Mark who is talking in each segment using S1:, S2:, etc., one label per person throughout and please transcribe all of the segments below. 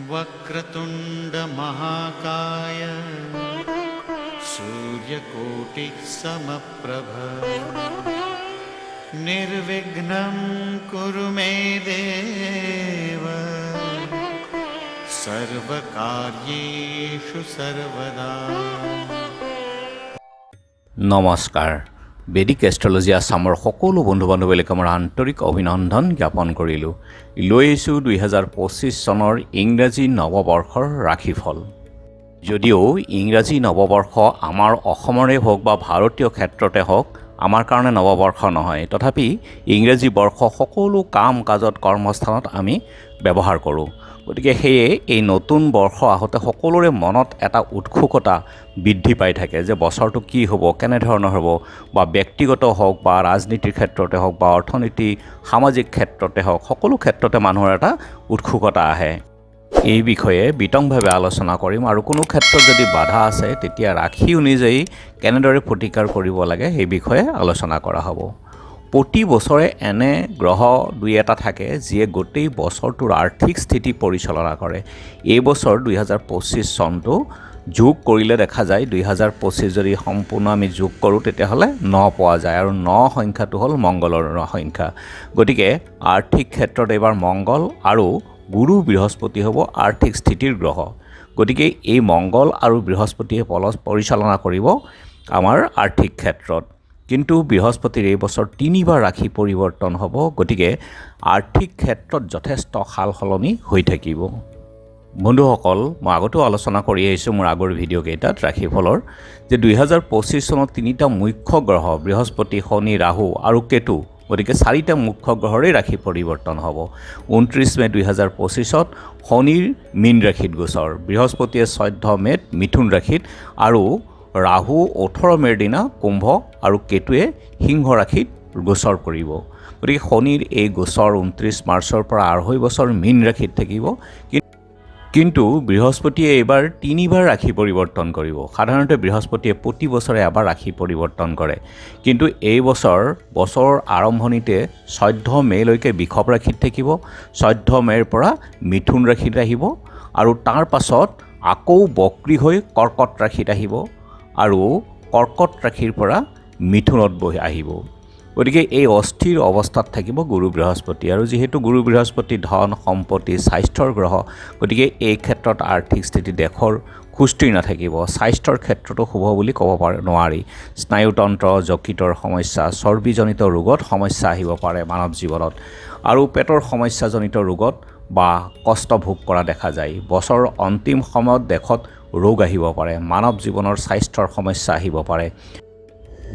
S1: वक्रतुंड महाकाय सूर्यकोटि समप्रभ निर्विघ्नं कुरु मे देव सर्वकार्येषु सर्वदा।
S2: নমস্কাৰ। বেদিক এষ্ট্ৰলজি আছামৰ সকলো বন্ধু বান্ধৱীলৈ মোৰ আন্তৰিক অভিনন্দন জ্ঞাপন কৰিলোঁ। লৈ আহিছোঁ 2025 চনৰ ইংৰাজী নৱবৰ্ষৰ ৰাশিফল। যদিও ইংৰাজী নৱবৰ্ষ আমাৰ অসমৰে হওক বা ভাৰতীয় ক্ষেত্ৰতে হওক আমাৰ কাৰণে নৱবৰ্ষ নহয়, তথাপি ইংৰাজী বৰ্ষ সকলো কাম কাজত কৰ্মস্থানত আমি ব্যৱহাৰ কৰোঁ। গতিকে সেয়ে এই নতুন বৰ্ষ আহোঁতে সকলোৰে মনত এটা উৎসুকতা বৃদ্ধি পাই থাকে যে বছৰটো কি হ'ব, কেনেধৰণৰ হ'ব, বা ব্যক্তিগত হওক বা ৰাজনীতিৰ ক্ষেত্ৰতে হওক বা অৰ্থনীতি সামাজিক ক্ষেত্ৰতে হওক, সকলো ক্ষেত্ৰতে মানুহৰ এটা উৎসুকতা আহে। এই বিষয়ে বিতংভাৱে আলোচনা কৰিম আৰু কোনো ক্ষেত্ৰত যদি বাধা আছে তেতিয়া ৰাশি অনুযায়ী কেনেদৰে প্ৰতিকাৰ কৰিব লাগে সেই বিষয়ে আলোচনা কৰা হ'ব। প্ৰতি বছৰে এনে গ্ৰহ দুই এটা থাকে যিয়ে গোটেই বছৰটোৰ আৰ্থিক স্থিতি পৰিচালনা কৰে। এই বছৰ 2025 চনটো যোগ কৰিলে দেখা যায় 2025 যদি সম্পূৰ্ণ আমি যোগ কৰোঁ তেতিয়াহ'লে 9 পোৱা যায় আৰু 9 সংখ্যাটো হ'ল মংগলৰ সংখ্যা। গতিকে আৰ্থিক ক্ষেত্ৰত এইবাৰ মংগল আৰু গুৰু বৃহস্পতি হ'ব আৰ্থিক স্থিতিৰ গ্ৰহ। গতিকে এই মংগল আৰু বৃহস্পতিয়ে পৰিচালনা কৰিব আমাৰ আৰ্থিক ক্ষেত্ৰত। কিন্তু বৃহস্পতিৰ এই বছৰ 3বাৰ ৰাশি পৰিৱৰ্তন হ'ব, গতিকে আৰ্থিক ক্ষেত্ৰত যথেষ্ট সাল সলনি হৈ থাকিব। বন্ধুসকল, মই আগতেও আলোচনা কৰি আহিছোঁ মোৰ আগৰ ভিডিঅ'কেইটাত ৰাশিফলৰ যে 2025 চনত 3টা মুখ্য গ্ৰহ বৃহস্পতি, শনি, ৰাহু আৰু কেতু, গতিকে 4টা মুখ্য গ্ৰহৰে ৰাশি পৰিৱৰ্তন হ'ব। 29 মে 2025ত শনিৰ মীন ৰাশিত গোচৰ, বৃহস্পতিয়ে 14 মে'ত মিথুন ৰাশিত আৰু ৰাহু 18 মে'ৰ দিনা কুম্ভ আৰু কেতুৱে সিংহ ৰাশিত গোচৰ কৰিব। গতিকে শনিৰ এই গোচৰ 29 মাৰ্চৰ পৰা 2.5 বছৰ মীন ৰাশিত থাকিব। কিন্তু বৃহস্পতিয়ে এইবাৰ 3বাৰ ৰাশি পৰিৱৰ্তন কৰিব। সাধাৰণতে বৃহস্পতিয়ে প্ৰতি বছৰে এবাৰ ৰাশি পৰিৱৰ্তন কৰে, কিন্তু এই বছৰৰ আৰম্ভণিতে 14 মে'লৈকে বৃষভ ৰাশিত থাকিব, 14 মে'ৰ পৰা মিথুন ৰাশিত আহিব আৰু তাৰ পাছত আকৌ বক্ৰী হৈ কৰ্কট ৰাশিত আহিব আৰু কৰ্কট ৰাশিৰ পৰা মিথুনত আহিব। গতিকে এই অস্থিৰ অৱস্থাত থাকিব গুৰু বৃহস্পতি, আৰু যিহেতু গুৰু বৃহস্পতি ধন সম্পত্তি স্বাস্থ্যৰ গ্ৰহ, গতিকে এই ক্ষেত্ৰত আৰ্থিক স্থিতি দেশৰ সুস্থিৰ নাথাকিব। স্বাস্থ্যৰ ক্ষেত্ৰতো শুভ বুলি ক'ব নোৱাৰি। স্নায়ুতন্ত্ৰ, যকৃতৰ সমস্যা, চৰ্বিজনিত ৰোগত সমস্যা আহিব পাৰে মানৱ জীৱনত, আৰু পেটৰ সমস্যাজনিত ৰোগত বা কষ্ট ভোগ কৰা দেখা যায়। বছৰৰ অন্তিম সময়ত দেশত ৰোগ আহিব পাৰে, মানৱ জীৱনৰ স্বাস্থ্যৰ সমস্যা আহিব পাৰে।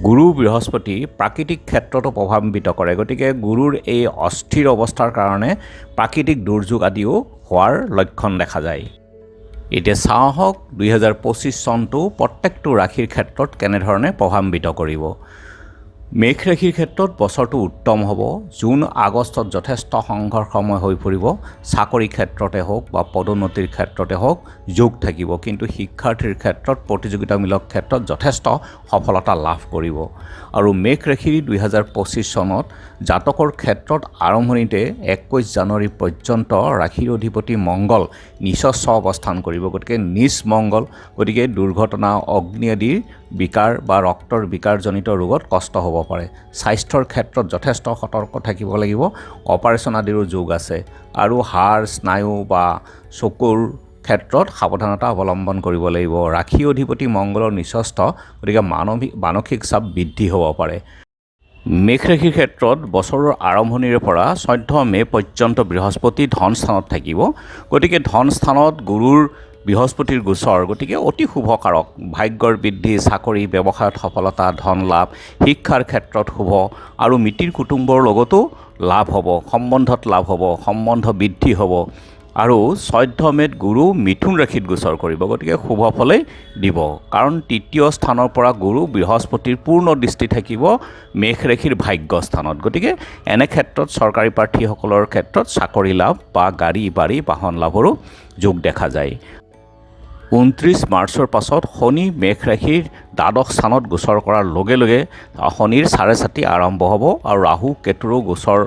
S2: গুৰু বৃহস্পতি প্ৰাকৃতিক ক্ষেত্ৰতো প্ৰভাৱান্বিত কৰে, গতিকে গুৰুৰ এই অস্থিৰ অৱস্থাৰ কাৰণে প্ৰাকৃতিক দুৰ্যোগ আদিও হোৱাৰ লক্ষণ দেখা যায়। এতিয়া চাওঁ আহক 2025 চনটো প্ৰত্যেকটো ৰাশিৰ ক্ষেত্ৰত কেনেধৰণে প্ৰভাৱান্বিত কৰিব। মেষ ৰাশিৰ ক্ষেত্ৰত বছৰটো উত্তম হ'ব। জুন আগষ্টত যথেষ্ট সংঘৰ্ষময় হৈ পৰিব। চাকৰি ক্ষেত্ৰতে হওক বা পদোন্নতিৰ ক্ষেত্ৰতে হওক যোগ থাকিব, কিন্তু শিক্ষাৰ্থীৰ ক্ষেত্ৰত প্ৰতিযোগিতামূলক ক্ষেত্ৰত যথেষ্ট সফলতা লাভ কৰিব। আৰু মেষ ৰাশিৰ 2025 চনত জাতকৰ ক্ষেত্ৰত আৰম্ভণিতে 21 জানুৱাৰী পৰ্যন্ত ৰাশিৰ অধিপতি মংগল নিচস্ব অৱস্থান কৰিব। গতিকে নিচ মংগল, গতিকে দুৰ্ঘটনা, অগ্নি আদিৰ বিকাৰ বা ৰক্তৰ বিকাৰজনিত ৰোগত কষ্ট হ'ব পাৰে। স্বাস্থ্যৰ ক্ষেত্ৰত যথেষ্ট সতৰ্ক থাকিব লাগিব, অপাৰেশ্যন আদিৰো যোগ আছে, আৰু হাড়, স্নায়ু বা চকুৰ ক্ষেত্ৰত সাৱধানতা অৱলম্বন কৰিব লাগিব। ৰাশি অধিপতি মংগলৰ নিচস্থ, গতিকে মানসিক চাপ বৃদ্ধি হ'ব পাৰে। মেষ ৰাশিৰ ক্ষেত্ৰত বছৰৰ আৰম্ভণিৰে পৰা 14 মে' পৰ্যন্ত বৃহস্পতি ধন স্থানত থাকিব। গতিকে ধন স্থানত গুৰুৰ বৃহস্পতিৰ গোচৰ, গতিকে অতি শুভকাৰক। ভাগ্যৰ বৃদ্ধি, চাকৰি ব্যৱসায়ত সফলতা, ধন লাভ, শিক্ষাৰ ক্ষেত্ৰত শুভ, আৰু মিতিৰ কুটুম্বৰ লগতো লাভ হ'ব, সম্বন্ধত লাভ হ'ব, সম্বন্ধ বৃদ্ধি হ'ব। আৰু 14 মে'ত গুৰু মিথুন ৰাশিত গোচৰ কৰিব, গতিকে শুভ ফলেই দিব, কাৰণ তৃতীয় স্থানৰ পৰা গুৰু বৃহস্পতিৰ পূৰ্ণ দৃষ্টি থাকিব মেষ ৰাশিৰ ভাগ্য স্থানত। গতিকে এনে ক্ষেত্ৰত চৰকাৰী প্ৰাৰ্থীসকলৰ ক্ষেত্ৰত চাকৰি লাভ বা গাড়ী বাৰী বাহন লাভৰো যোগ দেখা যায়। 29 মাৰ্চৰ পাছত শনি মেষ ৰাশিৰ দ্বাদশ স্থানত গোচৰ কৰাৰ লগে লগে শনিৰ চাৰে চাতি আৰম্ভ হ'ব আৰু ৰাহু কেতুৰো গোচৰ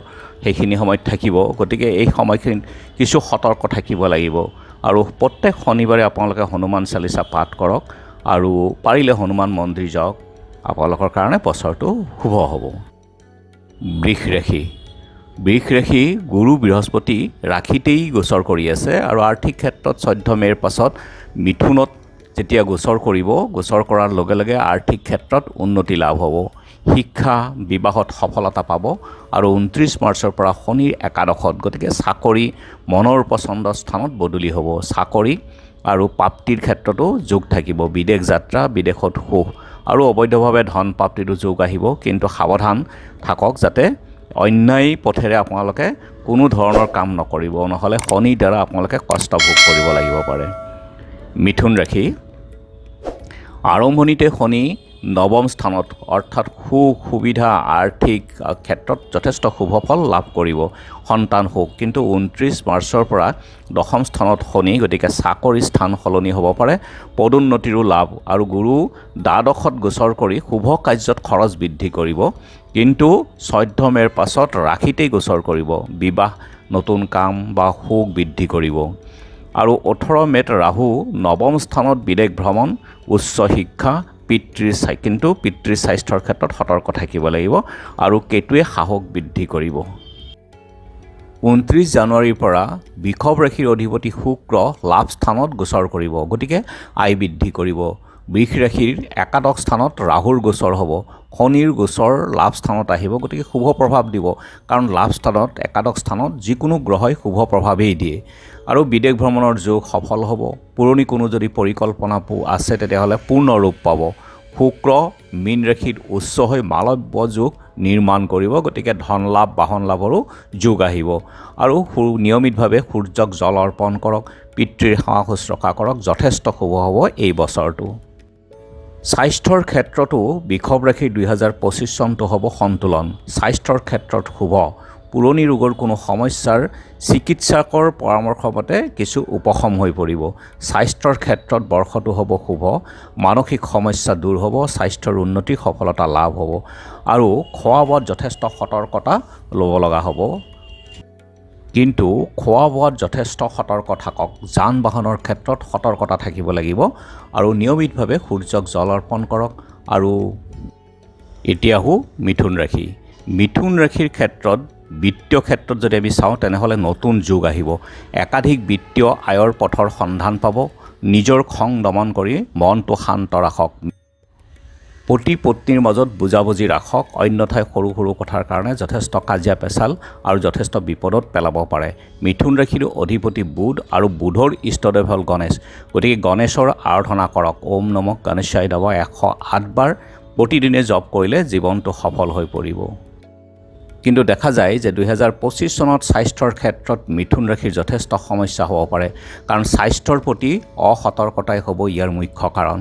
S2: সেইখিনি সময়ত থাকিব। গতিকে এই সময়খিনিত কিছু সতৰ্ক থাকিব লাগিব আৰু প্ৰত্যেক শনিবাৰে আপোনালোকে হনুমান চালিচা পাঠ কৰক আৰু পাৰিলে হনুমান মন্দিৰ যাওক। আপোনালোকৰ কাৰণে বছৰটো শুভ হ'ব। বৃষ ৰাশি। বৃষ ৰাশি গুৰু বৃহস্পতি ৰাশিতেই গোচৰ কৰি আছে আৰু আৰ্থিক ক্ষেত্ৰত 14 মে'ৰ পাছত মিথুনত যেতিয়া গোচৰ কৰিব, গোচৰ কৰাৰ লগে লগে আৰ্থিক ক্ষেত্ৰত উন্নতি লাভ হ'ব। শিক্ষা বিবাহত সফলতা পাব আৰু 29 মাৰ্চৰ পৰা শনিৰ একাদশত, গতিকে চাকৰি মনৰ পচন্দ স্থানত বদলি হ'ব। চাকৰি আৰু প্ৰাপ্তিৰ ক্ষেত্ৰতো যোগ থাকিব। বিদেশ যাত্ৰা, বিদেশত সুখ আৰু অবৈধভাৱে ধন প্ৰাপ্তিৰো যোগ আহিব, কিন্তু সাৱধান থাকক যাতে অন্যায় পথেৰে আপোনালোকে কোনো ধৰণৰ কাম নকৰিব, নহ'লে শনিৰ দ্বাৰা আপোনালোকে কষ্ট ভোগ কৰিব লাগিব পাৰে। মিথুন ৰাশি। আৰম্ভণিতে শনি নৱম স্থানত অৰ্থাৎ সুখ সুবিধা আৰ্থিক ক্ষেত্ৰত যথেষ্ট শুভ ফল লাভ কৰিব, সন্তান সুখ। কিন্তু 29 মাৰ্চৰ পৰা দশম স্থানত শনি, গতিকে চাকৰি স্থান সলনি হ'ব পাৰে, পদোন্নতিৰো লাভ আৰু গুৰু দ্বাদশত গোচৰ কৰি শুভ কাৰ্যত খৰচ বৃদ্ধি কৰিব। কিন্তু 14 মে'ৰ পাছত ৰাশিতেই গোচৰ কৰিব, বিবাহ নতুন কাম বা সুখ বৃদ্ধি কৰিব। আৰু 18 মে'ত ৰাহু নৱম স্থানত বিদেশ ভ্ৰমণ, উচ্চ শিক্ষা, কিন্তু পিতৃ স্বাস্থ্যৰ ক্ষেত্ৰত সতৰ্ক থাকিব লাগিব আৰু কেতুৱে সাহস বৃদ্ধি কৰিব। 29 জানুৱাৰীৰ পৰা বৃষভ ৰাশিৰ অধিপতি শুক্ৰ লাভ স্থানত গোচৰ কৰিব, গতিকে আয় বৃদ্ধি কৰিব। বৃষ ৰাশিৰ একাদশ স্থানত ৰাহুৰ গোচৰ হ'ব, শনিৰ গোচৰ লাভ স্থানত আহিব, গতিকে শুভ প্ৰভাৱ দিব। কাৰণ লাভ স্থানত, একাদশ স্থানত যিকোনো গ্ৰহই শুভ প্ৰভাৱেই দিয়ে। আৰু বিদেশ ভ্ৰমণৰ যোগ সফল হ'ব। পুৰণি কোনো যদি পৰিকল্পনা আছে তেতিয়াহ'লে পূৰ্ণ ৰূপ পাব। শুক্ৰ মীন ৰাশিত উচ্চ হৈ মালব্য যোগ নিৰ্মাণ কৰিব, গতিকে ধন লাভ বাহন লাভৰো যোগ আহিব। আৰু নিয়মিতভাৱে সূৰ্যক জল অৰ্পণ কৰক, পিতৃৰ সেৱা শুশ্ৰূষা কৰক, যথেষ্ট শুভ হ'ব এই বছৰটো। স্বাস্থ্যৰ ক্ষেত্ৰতো বৃষভ ৰাশিৰ 2025 চনটো হ'ব সন্তুলন। স্বাস্থ্যৰ ক্ষেত্ৰত শুভ। পুৰণি ৰোগৰ কোনো সমস্যাৰ চিকিৎসকৰ পৰামৰ্শ মতে কিছু উপশম হৈ পৰিব। স্বাস্থ্যৰ ক্ষেত্ৰত বৰ্ষটো হ'ব শুভ। মানসিক সমস্যা দূৰ হ'ব, স্বাস্থ্যৰ উন্নতি সফলতা লাভ হ'ব আৰু খোৱা বোৱাত যথেষ্ট সতৰ্কতা ল'ব লগা হ'ব। কিন্তু খোৱা বোৱাত যথেষ্ট সতৰ্ক থাকক, যান বাহনৰ ক্ষেত্ৰত সতৰ্কতা থাকিব লাগিব আৰু নিয়মিতভাৱে সূৰ্যক জল অৰ্পণ কৰক। আৰু এতিয়া মিথুন ৰাশি। মিথুন ৰাশিৰ ক্ষেত্ৰত বিত্তীয় ক্ষেত্ৰত যদি আমি চাওঁ তেনেহ'লে নতুন যুগ আহিব। একাধিক বিত্তীয় আয়ৰ পথৰ সন্ধান পাব। নিজৰ খং দমন কৰি মনটো শান্ত ৰাখক। পতি পত্নীৰ মাজত বুজাবুজি ৰাখক, অন্যথাই সৰু সৰু কথাৰ কাৰণে যথেষ্ট কাজিয়া পেচাল আৰু যথেষ্ট বিপদত পেলাব পাৰে। মিথুন ৰাশিৰ অধিপতি বুধ আৰু বুধৰ ইষ্টদেৱ হ'ল গণেশ, গতিকে গণেশৰ আৰাধনা কৰক। ওম নমঃ গণেশায় নমঃ 108 বাৰ প্ৰতিদিনে জপ কৰিলে জীৱনটো সফল হৈ পৰিব। কিন্তু দেখা যায় যে 2025 চনত স্বাস্থ্যৰ ক্ষেত্ৰত মিথুন ৰাশিৰ যথেষ্ট সমস্যা হ'ব পাৰে, কাৰণ স্বাস্থ্যৰ প্ৰতি অসতৰ্কতাই হ'ব ইয়াৰ মুখ্য কাৰণ।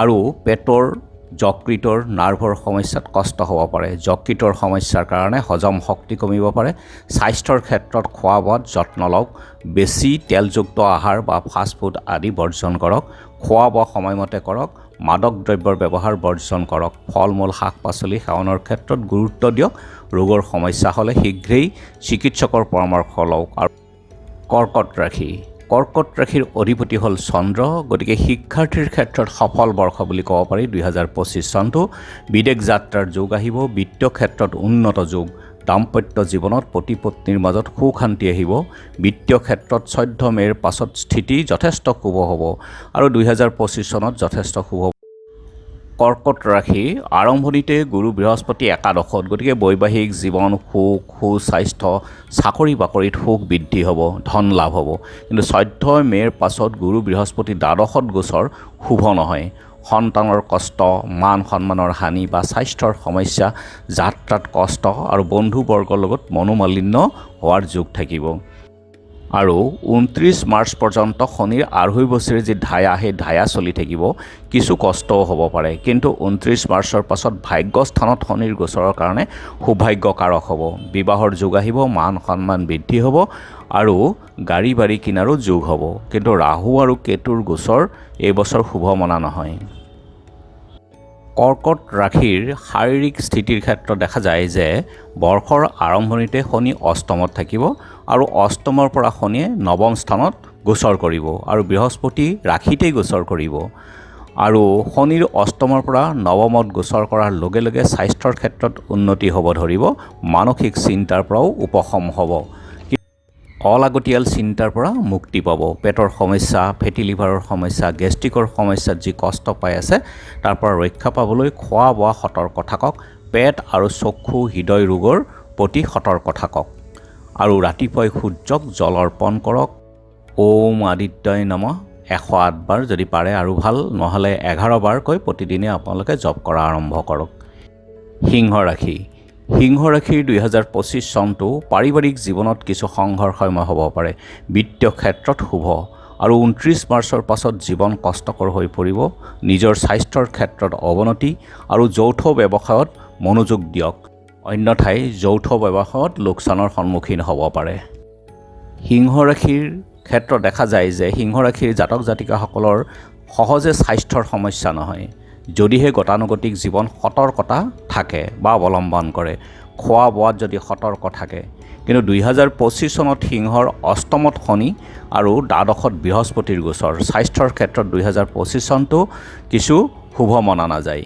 S2: আৰু পেটৰ যকৃতৰ নাৰ্ভৰ সমস্যাত কষ্ট হ'ব পাৰে। যকৃতৰ সমস্যাৰ কাৰণে হজম শক্তি কমিব পাৰে। স্বাস্থ্যৰ ক্ষেত্ৰত খোৱা বোৱাত যত্ন লওক। বেছি তেলযুক্ত আহাৰ বা ফাষ্টফুড আদি বৰ্জন কৰক। খোৱা বোৱা সময়মতে কৰক। মাদক দ্ৰব্যৰ ব্যৱহাৰ বৰ্জন কৰক। ফল মূল শাক পাচলি সেৱনৰ ক্ষেত্ৰত গুৰুত্ব দিয়ক। ৰোগৰ সমস্যা হ'লে শীঘ্ৰেই চিকিৎসকৰ পৰামৰ্শ লওক। আৰু কৰ্কট ৰাশি। কৰ্কট ৰাশিৰ অধিপতি হ'ল চন্দ্ৰ, গতিকে শিক্ষাৰ্থীৰ ক্ষেত্ৰত সফল বৰ্ষ বুলি ক'ব পাৰি 2025 চনটো। বিদেশ যাত্ৰাৰ যোগ আহিব। বিত্তীয় ক্ষেত্ৰত উন্নত যোগ। দাম্পত্য জীৱনত পতি পত্নীৰ মাজত সুখ শান্তি আহিব। বিত্তীয় ক্ষেত্ৰত 14 মে'ৰ পাছত স্থিতি যথেষ্ট শুভ হ'ব আৰু 2025 চনত যথেষ্ট শুভ। কৰ্কট ৰাশি আৰম্ভণিতে গুৰু বৃহস্পতি একাদশত, গতিকে বৈবাহিক জীৱন সুখ, সুস্বাস্থ্য, চাকৰি বাকৰিত সুখ বৃদ্ধি হ'ব, ধন লাভ হ'ব। কিন্তু 14 মে'ৰ পাছত গুৰু বৃহস্পতি দ্বাদশত গোচৰ শুভ নহয়। সন্তানৰ কষ্ট, মান সন্মানৰ হানি বা স্বাস্থ্যৰ সমস্যা, যাত্ৰাত কষ্ট আৰু বন্ধুবৰ্গৰ লগত মনোমালিন্য হোৱাৰ যোগ থাকিব। আৰু 29 মাৰ্চ পৰ্যন্ত শনিৰ আঢ়ৈ বছৰীয়া যি ধায়া, সেই ধায়া চলি থাকিব। কিছু কষ্টও হ'ব পাৰে, কিন্তু 29 মাৰ্চৰ পাছত ভাগ্যস্থানত শনিৰ গোচৰৰ কাৰণে সৌভাগ্যকাৰক হ'ব। বিবাহৰ যোগ আহিব, মান সন্মান বৃদ্ধি হ'ব আৰু গাড়ী বাৰী কিনাৰো যোগ হ'ব। কিন্তু ৰাহু আৰু কেতুৰ গোচৰ এইবছৰ শুভ মনা নহয়। কৰ্কট ৰাশিৰ শাৰীৰিক স্থিতিৰ ক্ষেত্ৰত দেখা যায় যে বৰ্ষৰ আৰম্ভণিতে শনি অষ্টমত থাকিব আৰু অষ্টমৰ পৰা শনিয়ে নৱম স্থানত গোচৰ কৰিব আৰু বৃহস্পতি ৰাশিতেই গোচৰ কৰিব আৰু শনিৰ অষ্টমৰ পৰা নৱমত গোচৰ কৰাৰ লগে লগে স্বাস্থ্যৰ ক্ষেত্ৰত উন্নতি হ'ব ধৰিব, মানসিক চিন্তাৰ পৰাও উপশম হ'ব, অলাগতিয়াল চিন্তাৰ পৰা মুক্তি পাব, পেটৰ সমস্যা, ফেটি লিভাৰৰ সমস্যা, গেষ্ট্ৰিকৰ সমস্যাত যি কষ্ট পাই আছে তাৰ পৰা ৰক্ষা পাবলৈ খোৱা বোৱা সতৰ্ক থাকক, পেট আৰু চক্ষু হৃদয় ৰোগৰ প্ৰতি সতৰ্ক থাকক আৰু ৰাতিপুৱাই সূৰ্যক জল অৰ্পণ কৰক। ওম আদিত্যই নমঃ 108 বাৰ যদি পাৰে আৰু ভাল, নহ'লে 11 বাৰকৈ প্ৰতিদিনে আপোনালোকে জপ কৰা আৰম্ভ কৰক। সিংহ ৰাশি। সিংহ ৰাশিৰ 2025 চনটো পাৰিবাৰিক জীৱনত কিছু সংঘৰ্ষময় হ'ব পাৰে, বিত্তীয় ক্ষেত্ৰত শুভ আৰু 29 মাৰ্চৰ পাছত জীৱন কষ্টকৰ হৈ পৰিব। নিজৰ স্বাস্থ্যৰ ক্ষেত্ৰত অৱনতি আৰু যৌথ ব্যৱসায়ত মনোযোগ দিয়ক, অন্যথাই যৌথ ব্যৱসায়ত লোকচানৰ সন্মুখীন হ'ব পাৰে। সিংহ ৰাশিৰ ক্ষেত্ৰত দেখা যায় যে সিংহ ৰাশিৰ জাতক জাতিকাসকলৰ সহজে স্বাস্থ্যৰ সমস্যা নহয়, যদিহে গতানুগতিক জীৱন সতৰ্কতা থাকে বা অৱলম্বন কৰে, খোৱা বোৱাত যদি সতৰ্ক থাকে। কিন্তু 2025 চনত সিংহৰ অষ্টমত শনি আৰু দ্বাদশত বৃহস্পতিৰ গোচৰ, স্বাস্থ্যৰ ক্ষেত্ৰত 2025 চনটো কিছু শুভ মনা নাযায়।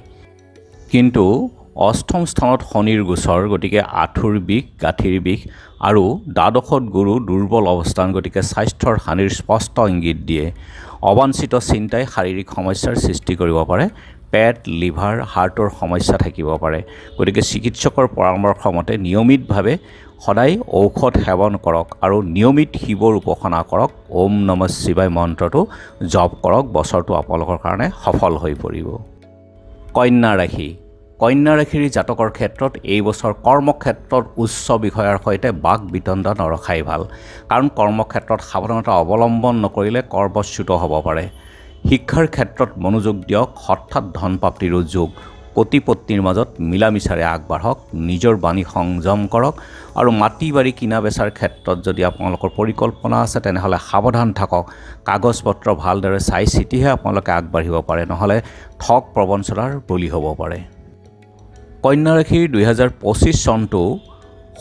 S2: কিন্তু অষ্টম স্থানত শনিৰ গোচৰ, গতিকে আঁঠুৰ বিষ, গাঁঠিৰ বিষ আৰু দ্বাদশত গুৰু দুৰ্বল অৱস্থান, গতিকে স্বাস্থ্যৰ হানিৰ স্পষ্ট ইংগিত দিয়ে। অবাঞ্ছিত চিন্তাই শাৰীৰিক সমস্যাৰ সৃষ্টি কৰিব পাৰে, পেট, লিভাৰ, হাৰ্টৰ সমস্যা থাকিব পাৰে, গতিকে চিকিৎসকৰ পৰামৰ্শ মতে নিয়মিতভাৱে সদায় ঔষধ সেৱন কৰক আৰু নিয়মিত শিৱৰ উপাসনা কৰক। ওম নমঃ শিৱায় মন্ত্ৰটো জপ কৰক, বছৰটো আপোনালোকৰ কাৰণে সফল হৈ পৰিব। কন্যা ৰাশি। কন্যা ৰাশিৰ জাতকৰ ক্ষেত্ৰত এই বছৰ কৰ্মক্ষেত্ৰত উচ্চ বিষয়াৰ সৈতে বাক বিতণ্ডা নৰখাই ভাল, কাৰণ কৰ্মক্ষেত্ৰত সাৱধানতা অৱলম্বন নকৰিলে কৰ্মচ্যুত হ'ব পাৰে। শিক্ষাৰ ক্ষেত্ৰত মনোযোগ দিয়ক, হঠাৎ ধনপ্ৰাপ্তিৰো যোগ, পতি পত্নীৰ মাজত মিলা মিছাৰে আগবাঢ়ক, নিজৰ বাণী সংযম কৰক আৰু মাটি বাৰী কিনা বেচাৰ ক্ষেত্ৰত যদি আপোনালোকৰ পৰিকল্পনা আছে তেনেহ'লে সাৱধান থাকক, কাগজ পত্ৰ ভালদৰে চাই চিতিহে আপোনালোকে আগবাঢ়িব পাৰে, নহ'লে ঠগ প্ৰবঞ্চনাৰ বলি হ'ব পাৰে। কন্যা ৰাশিৰ 2025 চনটো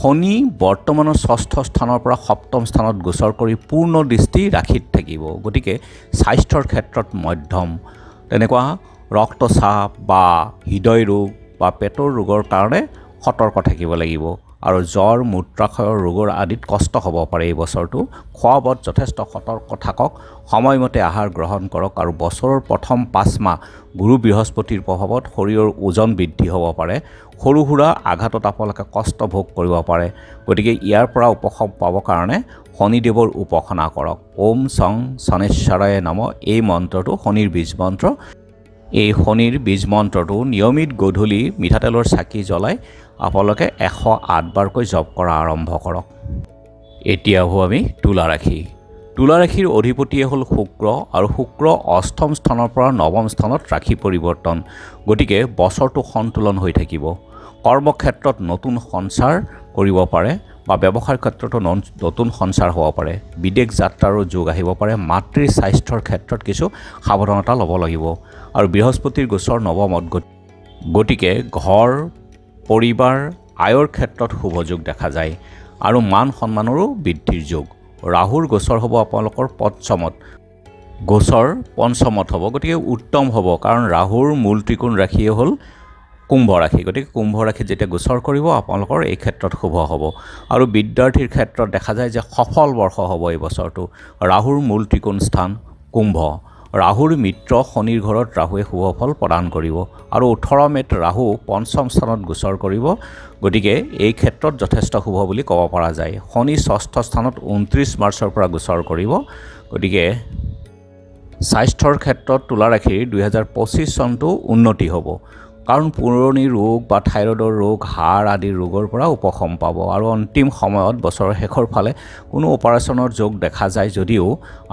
S2: শনি বৰ্তমানৰ ষষ্ঠ স্থানৰ পৰা সপ্তম স্থানত গোচৰ কৰি পূৰ্ণ দৃষ্টি ৰাশিত থাকিব, গতিকে স্বাস্থ্যৰ ক্ষেত্ৰত মধ্যম, তেনেকুৱা ৰক্তচাপ বা হৃদয় ৰোগ বা পেটৰ ৰোগৰ কাৰণে সতৰ্ক থাকিব লাগিব আৰু জ্বৰ, মূত্ৰাশয়ৰ ৰোগৰ আদিত কষ্ট হ'ব পাৰে এই বছৰটো। খোৱা বোৱাত যথেষ্ট সতৰ্ক থাকক, সময়মতে আহাৰ গ্ৰহণ কৰক আৰু বছৰৰ প্ৰথম 5 মাহ গুৰু বৃহস্পতিৰ প্ৰভাৱত শৰীৰৰ ওজন বৃদ্ধি হ'ব পাৰে, সৰু সুৰা আঘাতত আপোনালোকে কষ্ট ভোগ কৰিব পাৰে, গতিকে ইয়াৰ পৰা উপশম পাবৰ কাৰণে শনিদেৱৰ উপাসনা কৰক। ওম ছং শনেশ্বৰায় নমঃ এই মন্ত্ৰটো শনিৰ বীজ মন্ত্ৰ। এই শনিৰ বীজ মন্ত্ৰটো নিয়মিত গধূলি মিঠাতেলৰ চাকি জ্বলাই আপোনালোকে 108 বাৰকৈ জপ কৰা আৰম্ভ কৰক। এতিয়া আহোঁ আমি তুলা ৰাশি। তুলা ৰাশিৰ অধিপতিয়ে হ'ল শুক্ৰ আৰু শুক্ৰ অষ্টম স্থানৰ পৰা নৱম স্থানত ৰাশি পৰিৱৰ্তন, গতিকে বছৰটো সন্তুলন হৈ থাকিব। কৰ্মক্ষেত্ৰত নতুন সঞ্চাৰ কৰিব পাৰে বা ব্যৱসায়ৰ ক্ষেত্ৰতো নতুন সঞ্চাৰ হ'ব পাৰে, বিদেশ যাত্ৰাৰো যোগ আহিব পাৰে, মাতৃৰ স্বাস্থ্যৰ ক্ষেত্ৰত কিছু সাৱধানতা ল'ব লাগিব আৰু বৃহস্পতিৰ গোচৰ নৱমত, গতিকে ঘৰ, পৰিবাৰ, আয়ৰ ক্ষেত্ৰত শুভ যোগ দেখা যায় আৰু মান সন্মানৰো বৃদ্ধিৰ যোগ। ৰাহুৰ গোচৰ হ'ব আপোনালোকৰ পঞ্চমত, গোচৰ পঞ্চমত হ'ব, গতিকে উত্তম হ'ব, কাৰণ ৰাহুৰ মূল ত্ৰিকোণ ৰাশিয়ে হ'ল কুম্ভ ৰাশি, গতিকে কুম্ভ ৰাশিত যেতিয়া গোচৰ কৰিব আপোনালোকৰ এই ক্ষেত্ৰত শুভ হ'ব আৰু বিদ্যাৰ্থীৰ ক্ষেত্ৰত দেখা যায় যে সফল বৰ্ষ হ'ব এই বছৰটো। ৰাহুৰ মূল ত্ৰিকোণ স্থান কুম্ভ, ৰাহুৰ মিত্ৰ শনিৰ ঘৰত ৰাহুৱে শুভ ফল প্ৰদান কৰিব আৰু 18 মে'ত ৰাহু পঞ্চম স্থানত গোচৰ কৰিব, গতিকে এই ক্ষেত্ৰত যথেষ্ট শুভ বুলি ক'ব পৰা যায়। শনি ষষ্ঠ স্থানত 29 মাৰ্চৰ পৰা গোচৰ কৰিব, গতিকে স্বাস্থ্যৰ ক্ষেত্ৰত তুলা ৰাশিৰ 2025 চনটো উন্নতি হ'ব, কাৰণ পুৰণি ৰোগ বা থাইৰয়ডৰ ৰোগ, হাড় আদিৰ ৰোগৰ পৰা উপশম পাব আৰু অন্তিম সময়ত বছৰৰ শেষৰ ফালে কোনো অপাৰেশ্যনৰ যোগ দেখা যায় যদিও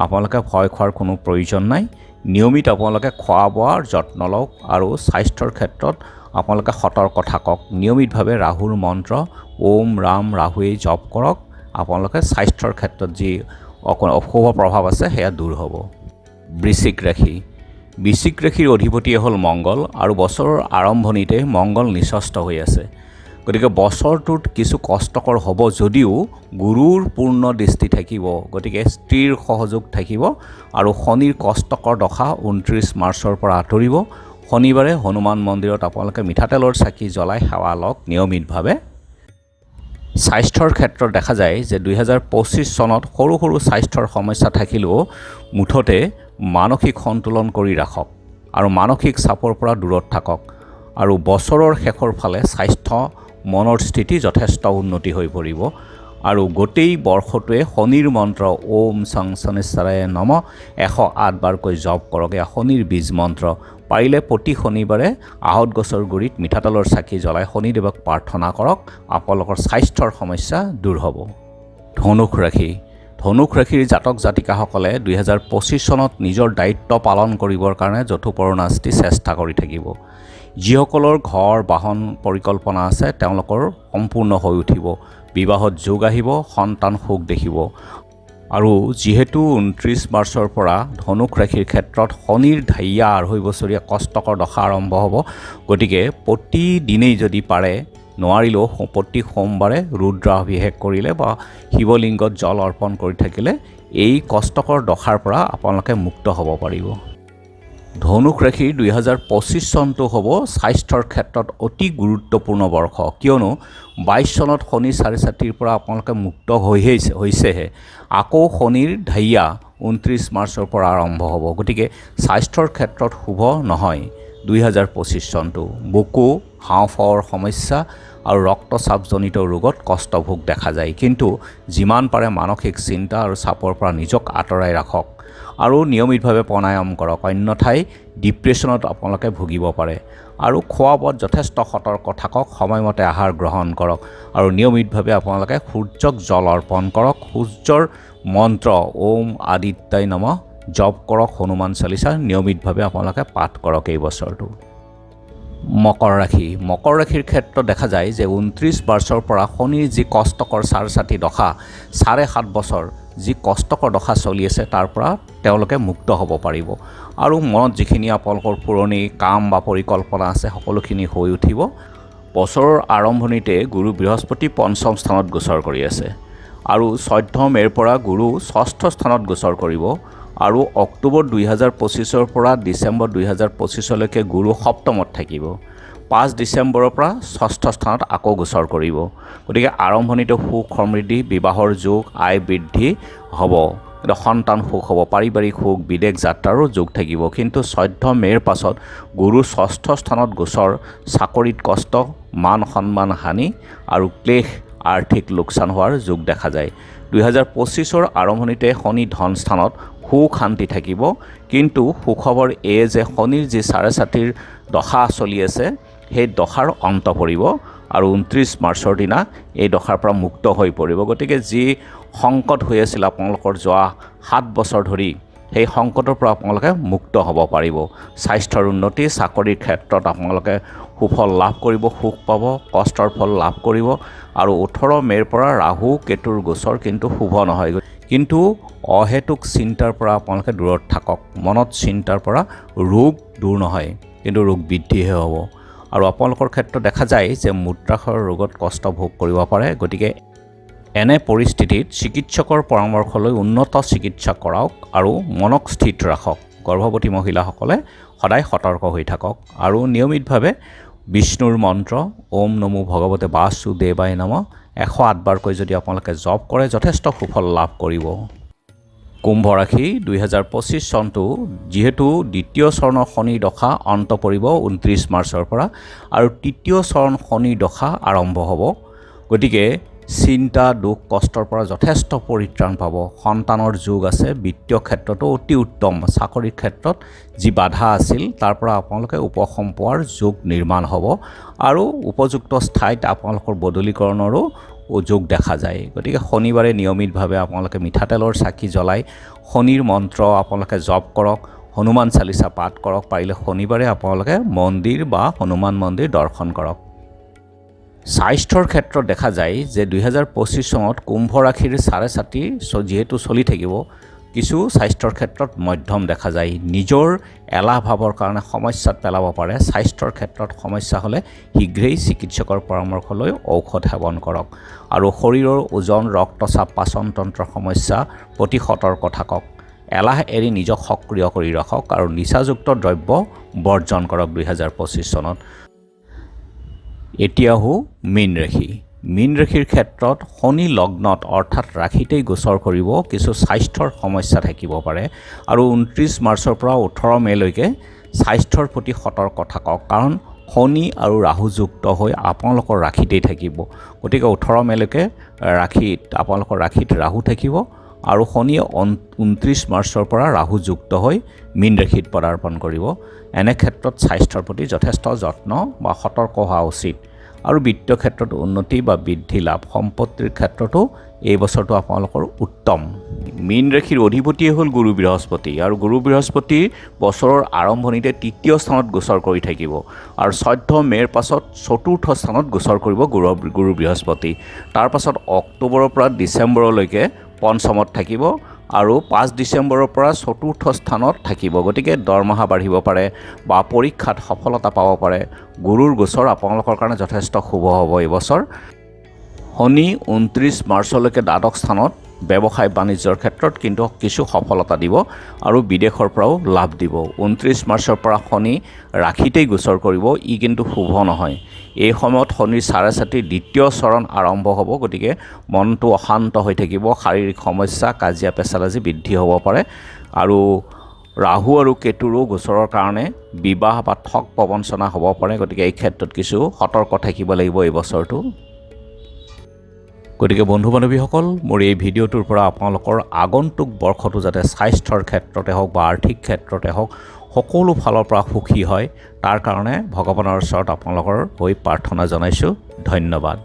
S2: আপোনালোকে ভয় খোৱাৰ কোনো প্ৰয়োজন নাই। নিয়মিত আপোনালোকে খোৱা বোৱাৰ যত্ন লওক আৰু স্বাস্থ্যৰ ক্ষেত্ৰত আপোনালোকে সতৰ্ক থাকক, নিয়মিতভাৱে ৰাহুৰ মন্ত্ৰ ওম ৰাম ৰাহুৱে জপ কৰক, আপোনালোকে স্বাস্থ্যৰ ক্ষেত্ৰত যি অশুভ প্ৰভাৱ আছে সেয়া দূৰ হ'ব। বৃশ্চিক ৰাশি। বৃশ্চিক ৰাশিৰ অধিপতিয়ে হ'ল মংগল আৰু বছৰৰ আৰম্ভণিতে মংগল নিচস্ত হৈ আছে। গতিকে বছৰটোত কিছু কষ্টকৰ হ'ব যদিও গুৰুৰ পূৰ্ণ দৃষ্টি থাকিব, গতিকে স্ত্ৰীৰ সহযোগ থাকিব আৰু শনিৰ কষ্টকৰ দশা 29 মাৰ্চৰ পৰা আঁতৰিব। শনিবাৰে হনুমান মন্দিৰত আপোনালোকে মিঠাতেলৰ চাকি জ্বলাই সেৱা লওক নিয়মিতভাৱে। স্বাস্থ্যৰ ক্ষেত্ৰত দেখা যায় যে 2025 চনত সৰু সৰু স্বাস্থ্যৰ সমস্যা থাকিলেও মুঠতে মানসিক সন্তুলন কৰি ৰাখক আৰু মানসিক চাপৰ পৰা দূৰত থাকক আৰু বছৰৰ শেষৰ ফালে স্বাস্থ্য মনৰ স্থিতি যথেষ্ট উন্নতি হৈ পৰিব আৰু গোটেই বৰ্ষটোৱে শনিৰ মন্ত্ৰ ওম শং শনিশ্চৰায় নম 108 বাৰকৈ জপ কৰক। এয়া শনিৰ বীজ মন্ত্ৰ। পাৰিলে প্ৰতি শনিবাৰে আহঁত গছৰ গুৰিত মিঠাতেলৰ চাকি জ্বলাই শনিদেৱক প্ৰাৰ্থনা কৰক, আপোনালোকৰ স্বাস্থ্যৰ সমস্যা দূৰ হ'ব। ধনুক ৰাশি। ধনুক ৰাশিৰ জাতক জাতিকাসকলে 2025 চনত নিজৰ দায়িত্ব পালন কৰিবৰ কাৰণে যথোপৰোনাস্তি চেষ্টা কৰি থাকিব। যিসকলৰ ঘৰ বাহন পৰিকল্পনা আছে তেওঁলোকৰ সম্পূৰ্ণ হৈ উঠিব। বিবাহত যোগ আহিব, সন্তান সুখ দেখিব। আৰু যিহেতু 29 মাৰ্চৰ পৰা ধনুক ৰাশিৰ ক্ষেত্ৰত শনিৰ ঢাইয়া 2.5 বছৰীয়া কষ্টকৰ দশা আৰম্ভ হ'ব, গতিকে প্ৰতিদিনেই যদি পাৰে, নোৱাৰিলেও প্ৰতি সোমবাৰে ৰুদ্ৰাভিষেক কৰিলে বা শিৱলিংগত জল অৰ্পণ কৰি থাকিলে এই কষ্টকৰ দশাৰ পৰা আপোনালোকে মুক্ত হ'ব পাৰিব। ধনুক ৰাশিৰ 2025 চনটো হ'ব স্বাস্থ্যৰ ক্ষেত্ৰত অতি গুৰুত্বপূৰ্ণ বৰ্ষ, কিয়নো 22 চনত শনিৰ চাৰি চাতিৰ পৰা আপোনালোকে মুক্ত হৈছেহে। আকৌ শনিৰ ঢাইয়া 29 মাৰ্চৰ পৰা আৰম্ভ হ'ব, গতিকে স্বাস্থ্যৰ ক্ষেত্ৰত শুভ নহয় 2025 চনটো। বুকু হাওঁফাওৰ সমস্যা আৰু ৰক্তচাপজনিত ৰোগত কষ্টভোগ দেখা যায়, কিন্তু যিমান পাৰে মানসিক চিন্তা আৰু চাপৰ পৰা নিজক আঁতৰাই ৰাখক আৰু নিয়মিতভাৱে প্ৰাণায়াম কৰক, অন্যথাই ডিপ্ৰেশ্যনত আপোনালোকে ভুগিব পাৰে। আৰু খোৱা বোৱাত যথেষ্ট সতৰ্ক থাকক, সময়মতে আহাৰ গ্ৰহণ কৰক আৰু নিয়মিতভাৱে আপোনালোকে সূৰ্যক জল অৰ্পণ কৰক। সূৰ্যৰ মন্ত্ৰ ওম আদিত্যায় নমঃ জপ কৰক, হনুমান চালিচা নিয়মিতভাৱে আপোনালোকে পাঠ কৰক এই বছৰটো। মকৰ ৰাশি। মকৰ ৰাশিৰ ক্ষেত্ৰত দেখা যায় যে 29 মাৰ্চৰ পৰা শনিৰ যি কষ্টকৰ 4.5 দশা, 7.5 বছৰ যি কষ্টকৰ দশা চলি আছে তাৰ পৰা তেওঁলোকে মুক্ত হ'ব পাৰিব আৰু মনত যিখিনি আপোনালোকৰ পুৰণি কাম বা পৰিকল্পনা আছে সকলোখিনি হৈ উঠিব। বছৰৰ আৰম্ভণিতে গুৰু বৃহস্পতি 5ম স্থানত গোচৰ কৰি আছে আৰু 14 মে'ৰ পৰা গুৰু 6ষ্ঠ স্থানত গোচৰ কৰিব আৰু অক্টোবৰ 2025ৰ পৰা ডিচেম্বৰ 2025লৈকে গুৰু 7মত থাকিব। 5 ডিচেম্বৰৰ পৰা 6ষ্ঠ স্থানত আকৌ গোচৰ কৰিব। গতিকে আৰম্ভণিতে সুখ সমৃদ্ধি, বিবাহৰ যোগ, আয় বৃদ্ধি হ'ব, সন্তান সুখ হ'ব, পাৰিবাৰিক সুখ, বিদেশ যাত্ৰাৰো যোগ থাকিব। কিন্তু 14 মে'ৰ পাছত গুৰু 6ষ্ঠ স্থানত গোচৰ, চাকৰিত কষ্ট, মান সন্মান হানি আৰু ক্লেশ, আৰ্থিক লোকচান হোৱাৰ যোগ দেখা যায়। 2025ৰ আৰম্ভণিতে শনি ধন স্থানত সুখ শান্তি থাকিব, কিন্তু সুখবৰ এই যে শনিৰ যি 4.5 দশা চলি আছে সেই দশাৰ অন্ত পৰিব আৰু 29 মাৰ্চৰ দিনা এই দশাৰ পৰা মুক্ত হৈ পৰিব। গতিকে যি সংকট হৈ আছিল আপোনালোকৰ যোৱা 7 বছৰ ধৰি, সেই সংকটৰ পৰা আপোনালোকে মুক্ত হ'ব পাৰিব। স্বাস্থ্যৰ উন্নতি, চাকৰিৰ ক্ষেত্ৰত আপোনালোকে সুফল লাভ কৰিব, সুখ পাব, কষ্টৰ ফল লাভ কৰিব আৰু 18 মে'ৰ পৰা ৰাহু কেতুৰ গোচৰ কিন্তু শুভ নহয়। কিন্তু অহেতুক চিন্তাৰ পৰা আপোনালোকে দূৰত থাকক। মনত চিন্তাৰ পৰা ৰোগ দূৰ নহয়, কিন্তু ৰোগ বৃদ্ধিহে হ'ব আৰু আপোনালোকৰ ক্ষেত্ৰত দেখা যায় যে মূত্ৰাশয়ৰ ৰোগত কষ্ট ভোগ কৰিব পাৰে। গতিকে এনে পৰিস্থিতিত চিকিৎসকৰ পৰামৰ্শ লৈ উন্নত চিকিৎসা কৰাওক আৰু মনক স্থিৰ ৰাখক। গৰ্ভৱতী মহিলাসকলে সদায় সতৰ্ক হৈ থাকক আৰু নিয়মিতভাৱে বিষ্ণুৰ মন্ত্ৰ ওম নমো ভগৱতে বাসুদেৱায় নমঃ 108 বাৰকৈ যদি আপোনালোকে জপ কৰে যথেষ্ট সুফল লাভ কৰিব। কুম্ভ ৰাশি। 2025 চনটো যিহেতু দ্বিতীয় চৰণৰ শনিৰ দশা অন্ত পৰিব 29 মাৰ্চৰ পৰা আৰু তৃতীয় চৰণ শনিৰ দশা আৰম্ভ হ'ব, গতিকে চিন্তা দুখ কষ্টৰ পৰা যথেষ্ট পৰিত্ৰাণ পাব। সন্তানৰ যোগ আছে, বিত্তীয় ক্ষেত্ৰতো অতি উত্তম, চাকৰিৰ ক্ষেত্ৰত যি বাধা আছিল তাৰ পৰা আপোনালোকে উপশম পোৱাৰ যোগ নিৰ্মাণ হ'ব আৰু উপযুক্ত ঠাইত আপোনালোকৰ বদলীকৰণৰো যোগ দেখা যায়। গতিকে শনিবাৰে নিয়মিতভাৱে আপোনালোকে মিঠাতেলৰ চাকি জ্বলাই শনিৰ মন্ত্ৰ আপোনালোকে জপ কৰক, হনুমান চালিচা পাঠ কৰক। পাৰিলে শনিবাৰে আপোনালোকে মন্দিৰ বা হনুমান মন্দিৰ দৰ্শন কৰক। স্বাস্থ্যৰ ক্ষেত্ৰত দেখা যায় যে 2025 চনত কুম্ভ ৰাশিৰ 4.5 যিহেতু চলি থাকিব, কিছু স্বাস্থ্যৰ ক্ষেত্ৰত মধ্যম দেখা যায়। নিজৰ এলাহ ভাৱৰ কাৰণে সমস্যাত পেলাব পাৰে। স্বাস্থ্যৰ ক্ষেত্ৰত সমস্যা হ'লে শীঘ্ৰেই চিকিৎসকৰ পৰামৰ্শ লৈ ঔষধ সেৱন কৰক। আৰু শৰীৰৰ ওজন, ৰক্তচাপ, পাচনতন্ত্ৰৰ সমস্যা প্ৰতি সতৰ্ক থাকক। এলাহ এৰি নিজক সক্ৰিয় কৰি ৰাখক আৰু নিচাযুক্ত দ্ৰব্য বৰ্জন কৰক 2025 চনত। এতিয়া মীন ৰাশি। মীন ৰাশিৰ ক্ষেত্ৰত শনি লগ্নত অৰ্থাৎ ৰাশিতেই গোচৰ কৰিব। কিছু স্বাস্থ্যৰ সমস্যা থাকিব পাৰে আৰু 29 মাৰ্চৰ পৰা 18 মেলৈকে স্বাস্থ্যৰ প্ৰতি সতৰ্ক থাকক, কাৰণ শনি আৰু ৰাহু যুক্ত হৈ আপোনালোকৰ ৰাশিতেই থাকিব। গতিকে 18 মেলৈকে আপোনালোকৰ ৰাশিত ৰাহু থাকিব আৰু শনিয়ে 29 মাৰ্চৰ পৰা ৰাহু যুক্ত হৈ মীন ৰাশিত পদাৰ্পণ কৰিব। এনে ক্ষেত্ৰত স্বাস্থ্যৰ প্ৰতি যথেষ্ট যত্ন বা সতৰ্ক হোৱা উচিত। আৰু বিত্তীয় ক্ষেত্ৰত উন্নতি বা বৃদ্ধি লাভ, সম্পত্তিৰ ক্ষেত্ৰতো এই বছৰটো আপোনালোকৰ উত্তম। মীন ৰাশিৰ অধিপতিয়ে হ'ল গুৰু বৃহস্পতি আৰু গুৰু বৃহস্পতি বছৰৰ আৰম্ভণিতে 3য় স্থানত গোচৰ কৰি থাকিব আৰু 14 মে'ৰ পাছত 4ৰ্থ স্থানত গোচৰ কৰিব গুৰু বৃহস্পতি। তাৰ পাছত অক্টোবৰৰ পৰা ডিচেম্বৰলৈকে পঞ্চমত থাকিব আৰু 5 ডিচেম্বৰৰ পৰা 4ৰ্থ স্থানত থাকিব। গতিকে দৰমহা বাঢ়িব পাৰে বা পৰীক্ষাত সফলতা পাব পাৰে। গুৰুৰ গোচৰ আপোনালোকৰ কাৰণে যথেষ্ট শুভ হ'ব এই বছৰ। শনি 29 মাৰ্চলৈকে দ্বাদশ স্থানত ব্যৱসায় বাণিজ্যৰ ক্ষেত্ৰত কিন্তু কিছু সফলতা দিব আৰু বিদেশৰ পৰাও লাভ দিব। 29 মাৰ্চৰ পৰা শনি ৰাশিতেই গোচৰ কৰিব, ই কিন্তু শুভ নহয়। এই সময়ত শনিৰ চাৰে চাতি 2য় চৰণ আৰম্ভ হ'ব। গতিকে মনটো অশান্ত হৈ থাকিব, শাৰীৰিক সমস্যা, কাজিয়া পেচালাজি বৃদ্ধি হ'ব পাৰে আৰু ৰাহু আৰু কেতুৰো গোচৰৰ কাৰণে বিবাহ বা ঠগ প্ৰবঞ্চনা হ'ব পাৰে। গতিকে এই ক্ষেত্ৰত কিছু সতৰ্ক থাকিব লাগিব এই বছৰটো। গতিকে বন্ধু বান্ধৱীসকল, মোৰ এই ভিডিঅ'টোৰ পৰা আপোনালোকৰ আগন্তুক বৰ্ষটো যাতে স্বাস্থ্যৰ ক্ষেত্ৰতে হওক বা আৰ্থিক ক্ষেত্ৰতে হওক সকলো ফালৰ পৰা সুখী হয়, তাৰ কাৰণে ভগৱানৰ ওচৰত আপোনালোকৰ হৈ প্ৰাৰ্থনা জনাইছোঁ। ধন্যবাদ।